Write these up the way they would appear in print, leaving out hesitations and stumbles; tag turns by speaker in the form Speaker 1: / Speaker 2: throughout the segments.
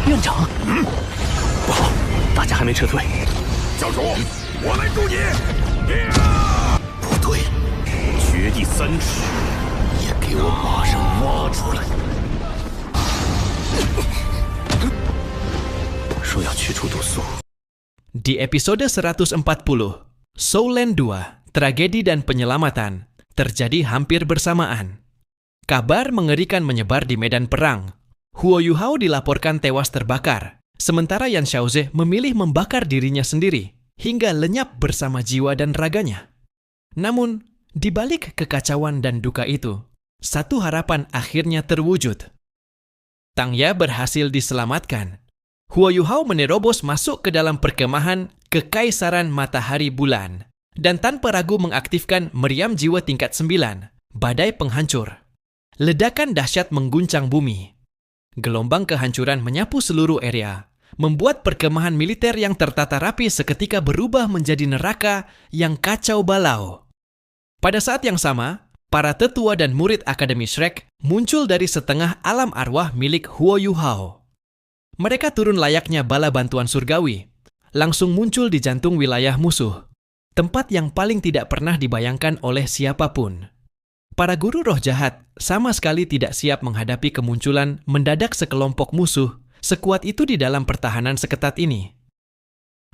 Speaker 1: 院长，不好，大家还没撤退。
Speaker 2: 教主，我来助你。
Speaker 1: 不对，
Speaker 2: 绝地3尺，
Speaker 1: 也给我马上挖出来！说要去除毒素。
Speaker 3: Di episode 140, Soulland 2, Tragedi dan Penyelamatan, terjadi hampir bersamaan. Kabar mengerikan menyebar di medan perang. Huo Yuhao dilaporkan tewas terbakar, sementara Yan Xiaoze memilih membakar dirinya sendiri, hingga lenyap bersama jiwa dan raganya. Namun, di balik kekacauan dan duka itu, satu harapan akhirnya terwujud. Tang Ya berhasil diselamatkan. Huo Yuhao menerobos masuk ke dalam perkemahan Kekaisaran Matahari Bulan dan tanpa ragu mengaktifkan meriam jiwa tingkat 9, badai penghancur. Ledakan dahsyat mengguncang bumi. Gelombang kehancuran menyapu seluruh area, membuat perkemahan militer yang tertata rapi seketika berubah menjadi neraka yang kacau balau. Pada saat yang sama, para tetua dan murid Akademi Shrek muncul dari setengah alam arwah milik Huo Yuhao. Mereka turun layaknya bala bantuan surgawi, langsung muncul di jantung wilayah musuh, tempat yang paling tidak pernah dibayangkan oleh siapapun. Para guru roh jahat sama sekali tidak siap menghadapi kemunculan mendadak sekelompok musuh sekuat itu di dalam pertahanan seketat ini.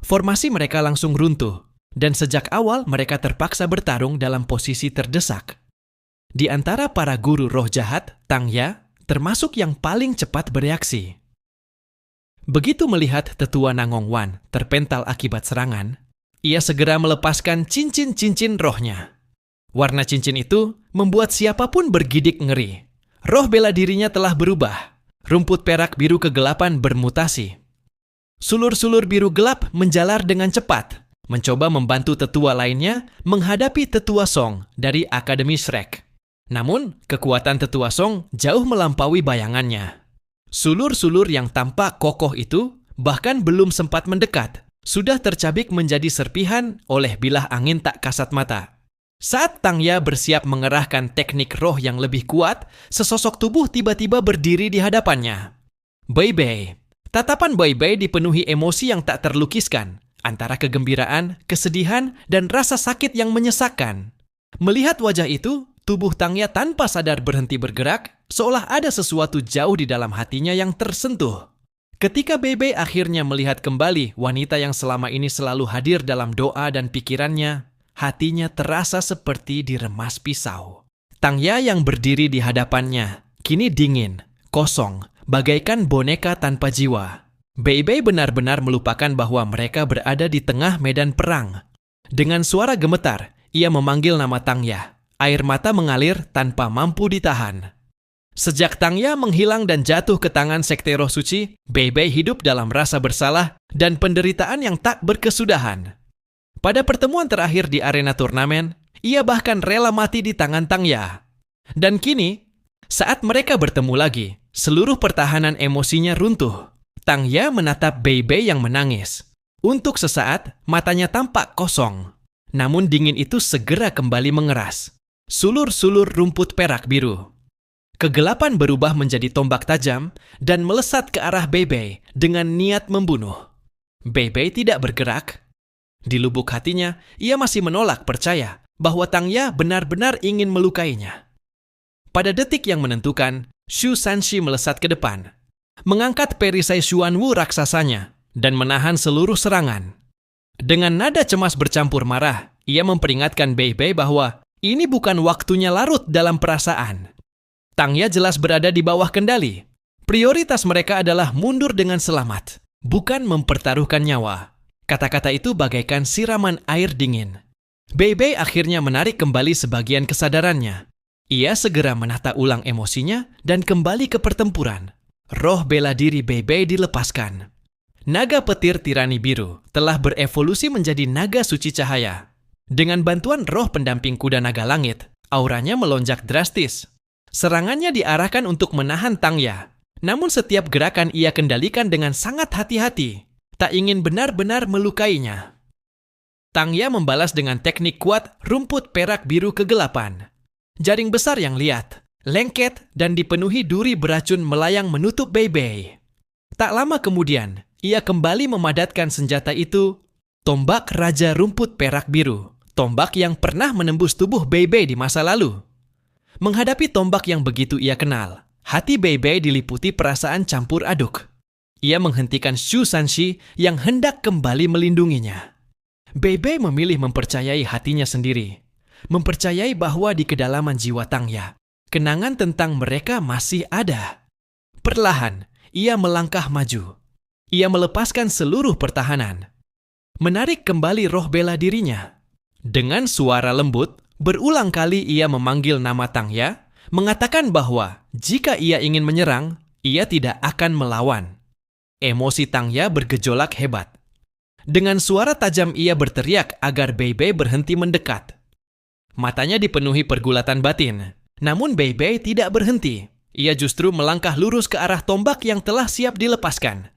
Speaker 3: Formasi mereka langsung runtuh, dan sejak awal mereka terpaksa bertarung dalam posisi terdesak. Di antara para guru roh jahat, Tang Ya termasuk yang paling cepat bereaksi. Begitu melihat tetua Nangong Wan terpental akibat serangan, ia segera melepaskan cincin-cincin rohnya. Warna cincin itu membuat siapapun bergidik ngeri. Roh bela dirinya telah berubah. Rumput perak biru kegelapan bermutasi. Sulur-sulur biru gelap menjalar dengan cepat, mencoba membantu tetua lainnya menghadapi tetua Song dari Akademi Shrek. Namun, kekuatan tetua Song jauh melampaui bayangannya. Sulur-sulur yang tampak kokoh itu bahkan belum sempat mendekat, sudah tercabik menjadi serpihan oleh bilah angin tak kasat mata. Saat Tang Ya bersiap mengerahkan teknik roh yang lebih kuat, sesosok tubuh tiba-tiba berdiri di hadapannya. Bei Bei. Tatapan Bei Bei dipenuhi emosi yang tak terlukiskan, antara kegembiraan, kesedihan, dan rasa sakit yang menyesakkan. Melihat wajah itu, tubuh Tang Ya tanpa sadar berhenti bergerak, seolah ada sesuatu jauh di dalam hatinya yang tersentuh. Ketika Bei Bei akhirnya melihat kembali wanita yang selama ini selalu hadir dalam doa dan pikirannya, hatinya terasa seperti diremas pisau. Tang Ya yang berdiri di hadapannya, kini dingin, kosong, bagaikan boneka tanpa jiwa. Bei Bei benar-benar melupakan bahwa mereka berada di tengah medan perang. Dengan suara gemetar, ia memanggil nama Tang Ya. Air mata mengalir tanpa mampu ditahan. Sejak Tang Ya menghilang dan jatuh ke tangan Sekte Roh Suci, Bei Bei hidup dalam rasa bersalah dan penderitaan yang tak berkesudahan. Pada pertemuan terakhir di arena turnamen, ia bahkan rela mati di tangan Tang Ya. Dan kini, saat mereka bertemu lagi, seluruh pertahanan emosinya runtuh. Tang Ya menatap Bei Bei yang menangis. Untuk sesaat, matanya tampak kosong. Namun dingin itu segera kembali mengeras. Sulur-sulur rumput perak biru. Kegelapan berubah menjadi tombak tajam dan melesat ke arah Bei Bei dengan niat membunuh. Bei Bei tidak bergerak. Di lubuk hatinya, ia masih menolak percaya bahwa Tang Ya benar-benar ingin melukainya. Pada detik yang menentukan, Shu Sanshi melesat ke depan, mengangkat perisai Xuanwu raksasanya dan menahan seluruh serangan. Dengan nada cemas bercampur marah, ia memperingatkan Bei Bei bahwa ini bukan waktunya larut dalam perasaan. Tang Ya jelas berada di bawah kendali. Prioritas mereka adalah mundur dengan selamat, bukan mempertaruhkan nyawa. Kata-kata itu bagaikan siraman air dingin. Bei Bei akhirnya menarik kembali sebagian kesadarannya. Ia segera menata ulang emosinya dan kembali ke pertempuran. Roh bela diri Bei Bei dilepaskan. Naga petir tirani biru telah berevolusi menjadi naga suci cahaya. Dengan bantuan roh pendamping kuda naga langit, auranya melonjak drastis. Serangannya diarahkan untuk menahan Tang Ya. Namun setiap gerakan ia kendalikan dengan sangat hati-hati, tak ingin benar-benar melukainya. Tang Ya membalas dengan teknik kuat rumput perak biru kegelapan. Jaring besar yang liat, lengket, dan dipenuhi duri beracun melayang menutup Bei Bei. Tak lama kemudian, ia kembali memadatkan senjata itu, tombak Raja Rumput Perak Biru, tombak yang pernah menembus tubuh Bei Bei di masa lalu. Menghadapi tombak yang begitu ia kenal, hati Bei Bei diliputi perasaan campur aduk. Ia menghentikan Shu Sanxi yang hendak kembali melindunginya. Bei Bei memilih mempercayai hatinya sendiri, mempercayai bahwa di kedalaman jiwa Tangya, kenangan tentang mereka masih ada. Perlahan, ia melangkah maju. Ia melepaskan seluruh pertahanan, menarik kembali roh bela dirinya. Dengan suara lembut, berulang kali ia memanggil nama Tangya, mengatakan bahwa jika ia ingin menyerang, ia tidak akan melawan. Emosi Tangya bergejolak hebat. Dengan suara tajam ia berteriak agar Bei Bei berhenti mendekat. Matanya dipenuhi pergulatan batin, namun Bei Bei tidak berhenti. Ia justru melangkah lurus ke arah tombak yang telah siap dilepaskan.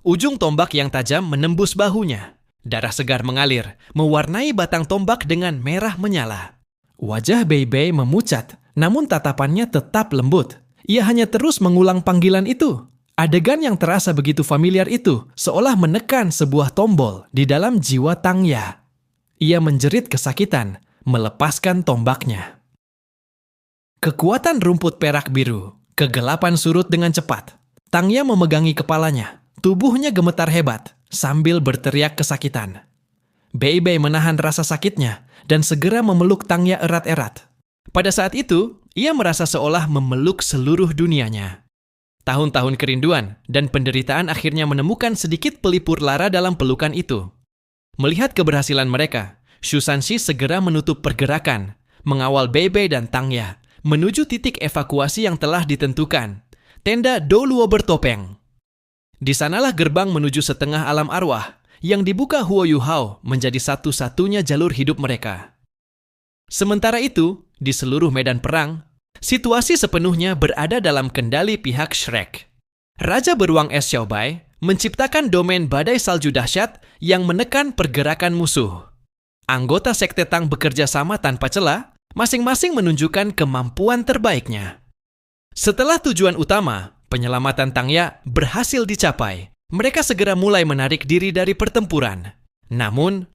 Speaker 3: Ujung tombak yang tajam menembus bahunya. Darah segar mengalir, mewarnai batang tombak dengan merah menyala. Wajah Bei Bei memucat, namun tatapannya tetap lembut. Ia hanya terus mengulang panggilan itu. Adegan yang terasa begitu familiar itu seolah menekan sebuah tombol di dalam jiwa Tangya. Ia menjerit kesakitan, melepaskan tombaknya. Kekuatan rumput perak biru, kegelapan surut dengan cepat. Tangya memegangi kepalanya, tubuhnya gemetar hebat sambil berteriak kesakitan. Bei Bei menahan rasa sakitnya dan segera memeluk Tangya erat-erat. Pada saat itu, ia merasa seolah memeluk seluruh dunianya. Tahun-tahun kerinduan dan penderitaan akhirnya menemukan sedikit pelipur lara dalam pelukan itu. Melihat keberhasilan mereka, Shu Sanxi segera menutup pergerakan, mengawal Bei Bei dan Tangya menuju titik evakuasi yang telah ditentukan, tenda Do Luo bertopeng. Di sanalah gerbang menuju setengah alam arwah yang dibuka Huo Yu Hao menjadi satu-satunya jalur hidup mereka. Sementara itu, di seluruh medan perang, situasi sepenuhnya berada dalam kendali pihak Shrek. Raja Beruang Es Xiaobai menciptakan domain badai salju dahsyat yang menekan pergerakan musuh. Anggota Sekte Tang bekerja sama tanpa celah, masing-masing menunjukkan kemampuan terbaiknya. Setelah tujuan utama, penyelamatan Tangya, berhasil dicapai, mereka segera mulai menarik diri dari pertempuran. Namun,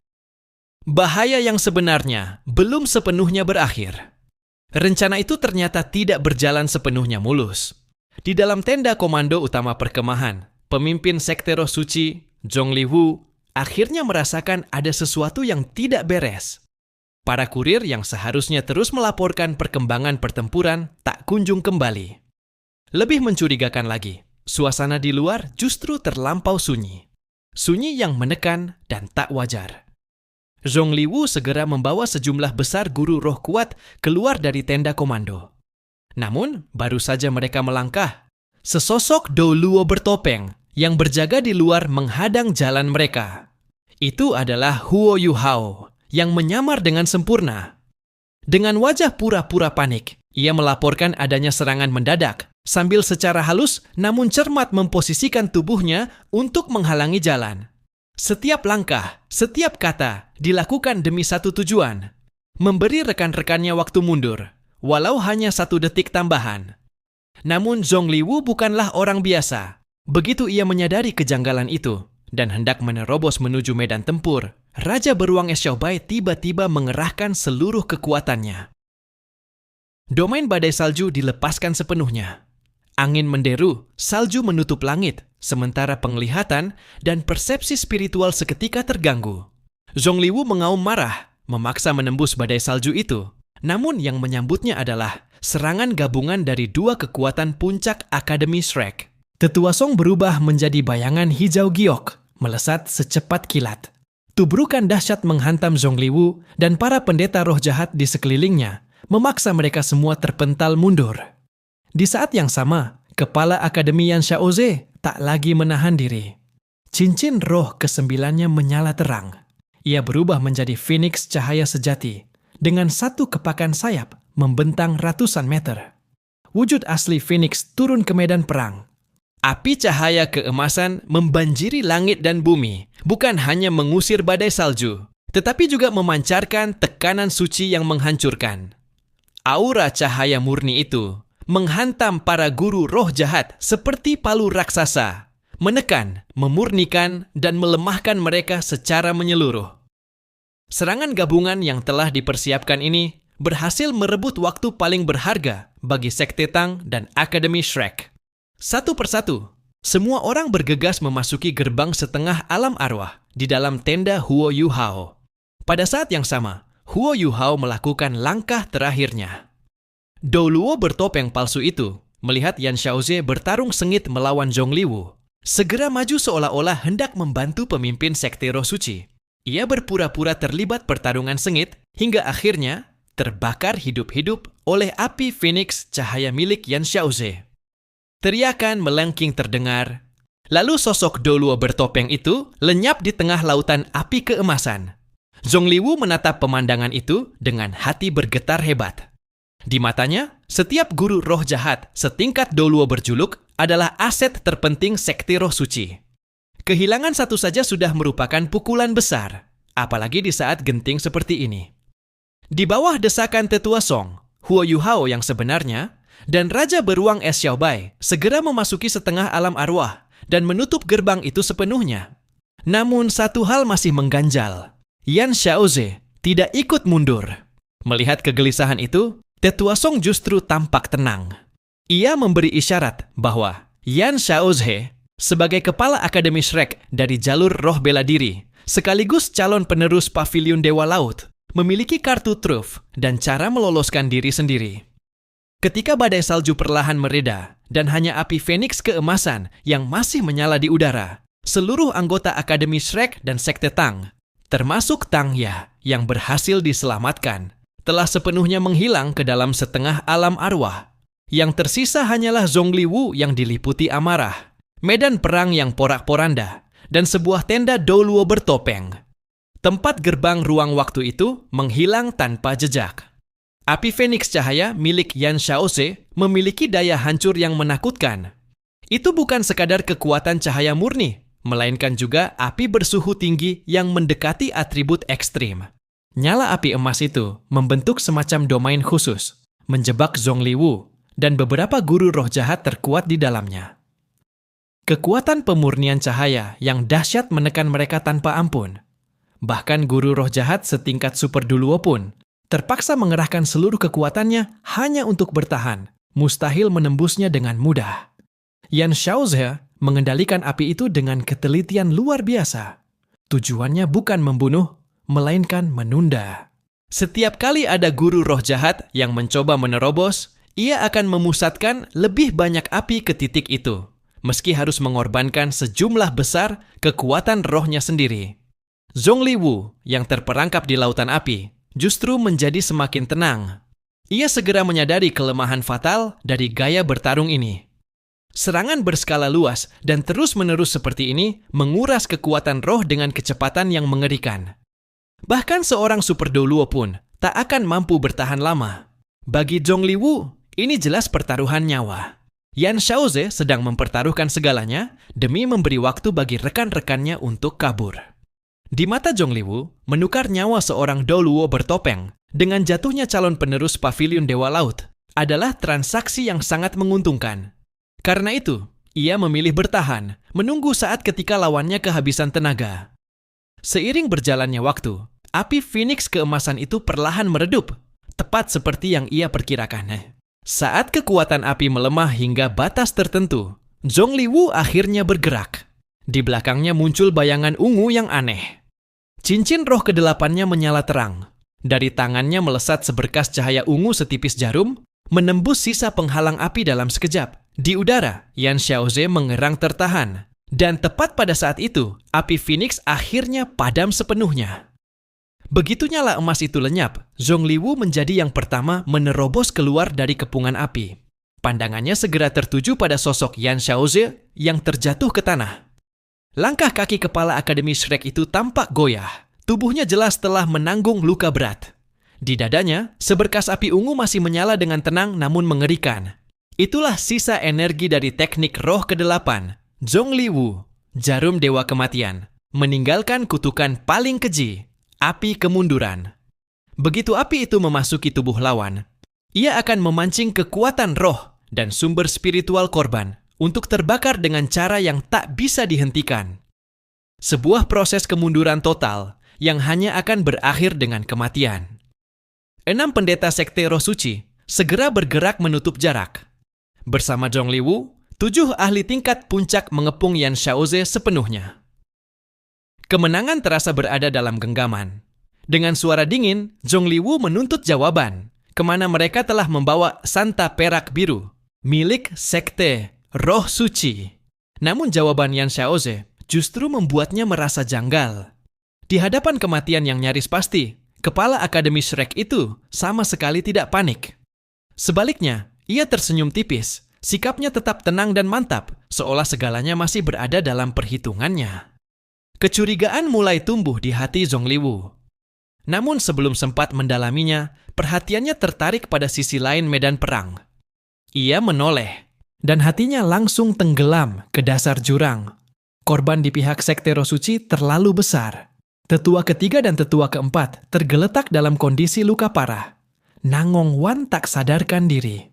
Speaker 3: bahaya yang sebenarnya belum sepenuhnya berakhir. Rencana itu ternyata tidak berjalan sepenuhnya mulus. Di dalam tenda komando utama perkemahan, pemimpin Sekte Roh Suci, Zhongli Wu, akhirnya merasakan ada sesuatu yang tidak beres. Para kurir yang seharusnya terus melaporkan perkembangan pertempuran tak kunjung kembali. Lebih mencurigakan lagi, suasana di luar justru terlampau sunyi. Sunyi yang menekan dan tak wajar. Zhongli Wu segera membawa sejumlah besar guru roh kuat keluar dari tenda komando. Namun, baru saja mereka melangkah, sesosok Do Luo bertopeng yang berjaga di luar menghadang jalan mereka. Itu adalah Huo Yu Hao yang menyamar dengan sempurna. Dengan wajah pura-pura panik, ia melaporkan adanya serangan mendadak sambil secara halus namun cermat memposisikan tubuhnya untuk menghalangi jalan. Setiap langkah, setiap kata dilakukan demi satu tujuan, memberi rekan-rekannya waktu mundur, walau hanya 1 detik tambahan. Namun Zhongli Wu bukanlah orang biasa. Begitu ia menyadari kejanggalan itu dan hendak menerobos menuju medan tempur, Raja Beruang Es Xiaobai tiba-tiba mengerahkan seluruh kekuatannya. Domain badai salju dilepaskan sepenuhnya. Angin menderu, salju menutup langit, sementara penglihatan dan persepsi spiritual seketika terganggu. Zhongli Wu mengaum marah, memaksa menembus badai salju itu. Namun yang menyambutnya adalah serangan gabungan dari 2 kekuatan puncak Akademi Shrek. Tetua Song berubah menjadi bayangan hijau giok, melesat secepat kilat. Tubrukan dahsyat menghantam Zhongli Wu dan para pendeta roh jahat di sekelilingnya, memaksa mereka semua terpental mundur. Di saat yang sama, kepala Akademi Yan Xiaoze tak lagi menahan diri. Cincin roh ke-9-nya menyala terang. Ia berubah menjadi Phoenix cahaya sejati, dengan 1 kepakan sayap membentang ratusan meter. Wujud asli Phoenix turun ke medan perang. Api cahaya keemasan membanjiri langit dan bumi, bukan hanya mengusir badai salju, tetapi juga memancarkan tekanan suci yang menghancurkan. Aura cahaya murni itu menghantam para guru roh jahat seperti palu raksasa, menekan, memurnikan, dan melemahkan mereka secara menyeluruh. Serangan gabungan yang telah dipersiapkan ini berhasil merebut waktu paling berharga bagi Sekte Tang dan Akademi Shrek. Satu persatu, semua orang bergegas memasuki gerbang setengah alam arwah di dalam tenda Huo Yu Hao. Pada saat yang sama, Huo Yu Hao melakukan langkah terakhirnya. Dou Luo bertopeng palsu itu melihat Yan Xiaoze bertarung sengit melawan Zhong Liwu, segera maju seolah-olah hendak membantu pemimpin Sekte Roh Suci. Ia berpura-pura terlibat pertarungan sengit hingga akhirnya terbakar hidup-hidup oleh api Phoenix cahaya milik Yan Xiaoze. Teriakan melengking terdengar. Lalu sosok Dou Luo bertopeng itu lenyap di tengah lautan api keemasan. Zhong Liwu menatap pemandangan itu dengan hati bergetar hebat. Di matanya, setiap guru roh jahat setingkat Dou Luo berjuluk adalah aset terpenting Sekte Roh Suci. Kehilangan satu saja sudah merupakan pukulan besar, apalagi di saat genting seperti ini. Di bawah desakan Tetua Song, Huo Yu Hao yang sebenarnya dan Raja Beruang Es Xiaobai segera memasuki setengah alam arwah dan menutup gerbang itu sepenuhnya. Namun satu hal masih mengganjal. Yan Xiaoze tidak ikut mundur. Melihat kegelisahan itu, Tetua Song justru tampak tenang. Ia memberi isyarat bahwa Yan Xiaoze sebagai kepala Akademi Shrek dari jalur roh bela diri, sekaligus calon penerus Paviliun Dewa Laut, memiliki kartu truf dan cara meloloskan diri sendiri. Ketika badai salju perlahan mereda dan hanya api Phoenix keemasan yang masih menyala di udara, seluruh anggota Akademi Shrek dan Sekte Tang, termasuk Tang Ya yang berhasil diselamatkan, telah sepenuhnya menghilang ke dalam setengah alam arwah. Yang tersisa hanyalah Zhong Liwu yang diliputi amarah, medan perang yang porak-poranda, dan sebuah tenda Dou Luo bertopeng. Tempat gerbang ruang waktu itu menghilang tanpa jejak. Api Phoenix cahaya milik Yan Xiaoze memiliki daya hancur yang menakutkan. Itu bukan sekadar kekuatan cahaya murni, melainkan juga api bersuhu tinggi yang mendekati atribut ekstrim. Nyala api emas itu membentuk semacam domain khusus, menjebak Zhong Liwu dan beberapa guru roh jahat terkuat di dalamnya. Kekuatan pemurnian cahaya yang dahsyat menekan mereka tanpa ampun. Bahkan guru roh jahat setingkat Super Dou Luo pun terpaksa mengerahkan seluruh kekuatannya hanya untuk bertahan, mustahil menembusnya dengan mudah. Yan Xiaoze mengendalikan api itu dengan ketelitian luar biasa. Tujuannya bukan membunuh, melainkan menunda. Setiap kali ada guru roh jahat yang mencoba menerobos, ia akan memusatkan lebih banyak api ke titik itu, meski harus mengorbankan sejumlah besar kekuatan rohnya sendiri. Zhong Liwu yang terperangkap di lautan api justru menjadi semakin tenang. Ia segera menyadari kelemahan fatal dari gaya bertarung ini. Serangan berskala luas dan terus-menerus seperti ini menguras kekuatan roh dengan kecepatan yang mengerikan. Bahkan seorang Super Dou Luo pun tak akan mampu bertahan lama. Bagi Zhong Liwu, ini jelas pertaruhan nyawa. Yan Xiaoze sedang mempertaruhkan segalanya demi memberi waktu bagi rekan-rekannya untuk kabur. Di mata Zhong Liwu, menukar nyawa seorang Dou Luo bertopeng dengan jatuhnya calon penerus Paviliun Dewa Laut adalah transaksi yang sangat menguntungkan. Karena itu, ia memilih bertahan, menunggu saat ketika lawannya kehabisan tenaga. Seiring berjalannya waktu, api Phoenix keemasan itu perlahan meredup, tepat seperti yang ia perkirakan. Saat kekuatan api melemah hingga batas tertentu, Zhong Liwu akhirnya bergerak. Di belakangnya muncul bayangan ungu yang aneh. Cincin roh kedelapannya menyala terang. Dari tangannya melesat seberkas cahaya ungu setipis jarum, menembus sisa penghalang api dalam sekejap. Di udara, Yan Xiaoze mengerang tertahan. Dan tepat pada saat itu, api Phoenix akhirnya padam sepenuhnya. Begitu nyala emas itu lenyap, Zhong Liwu menjadi yang pertama menerobos keluar dari kepungan api. Pandangannya segera tertuju pada sosok Yan Xiaoze yang terjatuh ke tanah. Langkah kaki kepala Akademi Shrek itu tampak goyah. Tubuhnya jelas telah menanggung luka berat. Di dadanya, seberkas api ungu masih menyala dengan tenang namun mengerikan. Itulah sisa energi dari teknik roh ke-8, Zhong Liwu, jarum dewa kematian, meninggalkan kutukan paling keji, api kemunduran. Begitu api itu memasuki tubuh lawan, ia akan memancing kekuatan roh dan sumber spiritual korban untuk terbakar dengan cara yang tak bisa dihentikan. Sebuah proses kemunduran total yang hanya akan berakhir dengan kematian. 6 pendeta sekte Roh Suci segera bergerak menutup jarak. Bersama Zhongliwu, 7 ahli tingkat puncak mengepung Yan Xiaoze sepenuhnya. Kemenangan terasa berada dalam genggaman. Dengan suara dingin, Zhongliwu menuntut jawaban kemana mereka telah membawa Santa Perak Biru, milik sekte Roh Suci. Namun jawaban Yan Xiaoze justru membuatnya merasa janggal. Di hadapan kematian yang nyaris pasti, kepala Akademi Shrek itu sama sekali tidak panik. Sebaliknya, ia tersenyum tipis, sikapnya tetap tenang dan mantap, seolah segalanya masih berada dalam perhitungannya. Kecurigaan mulai tumbuh di hati Zhongliwu. Namun sebelum sempat mendalaminya, perhatiannya tertarik pada sisi lain medan perang. Ia menoleh, dan hatinya langsung tenggelam ke dasar jurang. Korban di pihak sekte Roh Suci terlalu besar. Tetua ketiga dan tetua keempat tergeletak dalam kondisi luka parah. Nangong Wan tak sadarkan diri.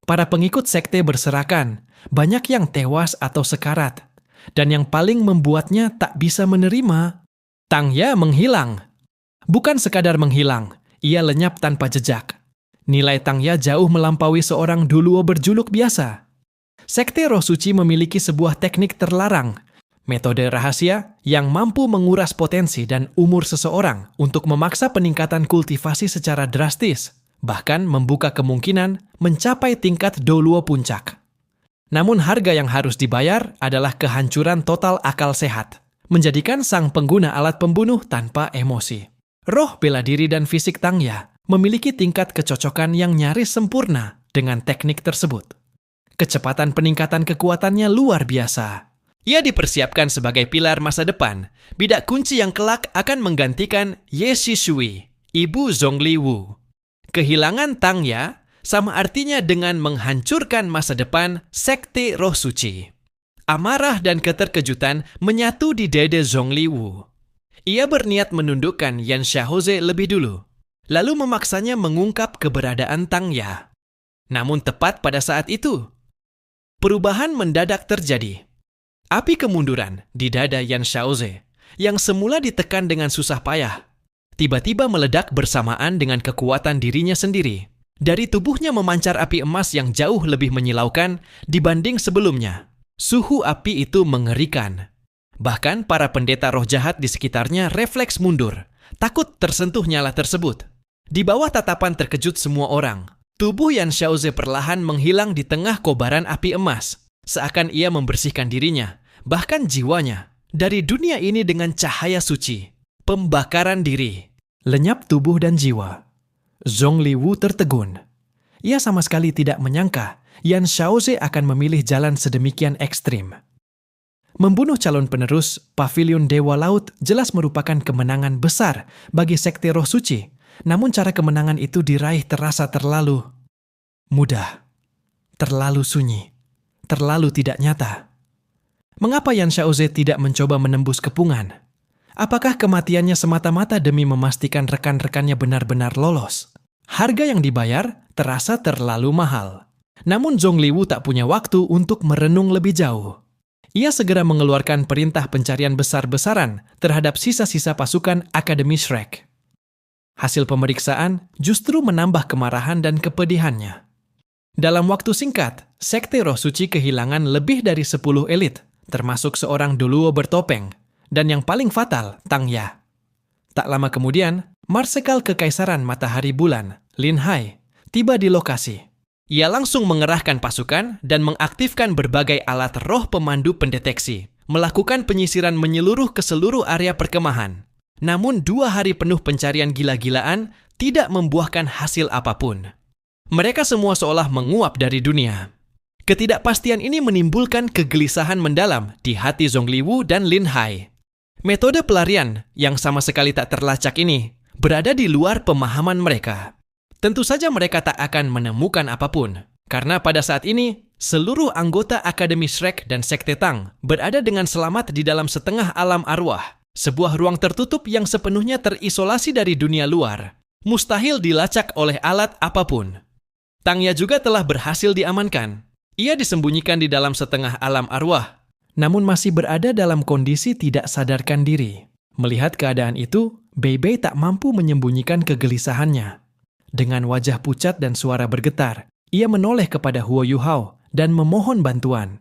Speaker 3: Para pengikut sekte berserakan, banyak yang tewas atau sekarat. Dan yang paling membuatnya tak bisa menerima, Tang Ya menghilang. Bukan sekadar menghilang, ia lenyap tanpa jejak. Nilai Tang Ya jauh melampaui seorang duluo berjuluk biasa. Sekte Roh Suci memiliki sebuah teknik terlarang, metode rahasia yang mampu menguras potensi dan umur seseorang untuk memaksa peningkatan kultivasi secara drastis, bahkan membuka kemungkinan mencapai tingkat doluo puncak. Namun harga yang harus dibayar adalah kehancuran total akal sehat, menjadikan sang pengguna alat pembunuh tanpa emosi. Roh bela diri dan fisik Tang Ya memiliki tingkat kecocokan yang nyaris sempurna dengan teknik tersebut. Kecepatan peningkatan kekuatannya luar biasa. Ia dipersiapkan sebagai pilar masa depan, bidak kunci yang kelak akan menggantikan Ye Shishui, ibu Zhongliwu. Kehilangan Tang Ya sama artinya dengan menghancurkan masa depan sekte Roh Suci. Amarah dan keterkejutan menyatu di dada Zhongliwu. Ia berniat menundukkan Yan Xiaoze lebih dulu, lalu memaksanya mengungkap keberadaan Tang Ya. Namun tepat pada saat itu, perubahan mendadak terjadi. Api kemunduran di dada Yan Xiaoze, yang semula ditekan dengan susah payah, tiba-tiba meledak bersamaan dengan kekuatan dirinya sendiri. Dari tubuhnya memancar api emas yang jauh lebih menyilaukan dibanding sebelumnya. Suhu api itu mengerikan. Bahkan para pendeta roh jahat di sekitarnya refleks mundur, takut tersentuh nyala tersebut. Di bawah tatapan terkejut semua orang, tubuh Yan Xiaoze perlahan menghilang di tengah kobaran api emas, seakan ia membersihkan dirinya, bahkan jiwanya, dari dunia ini dengan cahaya suci, pembakaran diri. Lenyap tubuh dan jiwa. Zhongliwu tertegun. Ia sama sekali tidak menyangka Yan Xiaoze akan memilih jalan sedemikian ekstrim. Membunuh calon penerus Pavilion Dewa Laut jelas merupakan kemenangan besar bagi sekte Roh Suci, namun cara kemenangan itu diraih terasa terlalu mudah, terlalu sunyi, terlalu tidak nyata. Mengapa Yan Xiaoze tidak mencoba menembus kepungan? Apakah kematiannya semata-mata demi memastikan rekan-rekannya benar-benar lolos? Harga yang dibayar terasa terlalu mahal. Namun Zhongliwu tak punya waktu untuk merenung lebih jauh. Ia segera mengeluarkan perintah pencarian besar-besaran terhadap sisa-sisa pasukan Akademi Shrek. Hasil pemeriksaan justru menambah kemarahan dan kepedihannya. Dalam waktu singkat, sekte Roh Suci kehilangan lebih dari 10 elit, termasuk seorang duluo bertopeng, dan yang paling fatal, Tang Ya. Tak lama kemudian, Marsekal Kekaisaran Matahari Bulan, Lin Hai, tiba di lokasi. Ia langsung mengerahkan pasukan dan mengaktifkan berbagai alat roh pemandu pendeteksi, melakukan penyisiran menyeluruh ke seluruh area perkemahan. Namun 2 hari penuh pencarian gila-gilaan tidak membuahkan hasil apapun. Mereka semua seolah menguap dari dunia. Ketidakpastian ini menimbulkan kegelisahan mendalam di hati Zhongliwu dan Lin Hai. Metode pelarian yang sama sekali tak terlacak ini berada di luar pemahaman mereka. Tentu saja mereka tak akan menemukan apapun, karena pada saat ini, seluruh anggota Akademi Shrek dan Sekte Tang berada dengan selamat di dalam setengah alam arwah, sebuah ruang tertutup yang sepenuhnya terisolasi dari dunia luar, mustahil dilacak oleh alat apapun. Tang Ya juga telah berhasil diamankan. Ia disembunyikan di dalam setengah alam arwah, namun masih berada dalam kondisi tidak sadarkan diri. Melihat keadaan itu, Bei Bei tak mampu menyembunyikan kegelisahannya. Dengan wajah pucat dan suara bergetar, ia menoleh kepada Huo Yuhao dan memohon bantuan.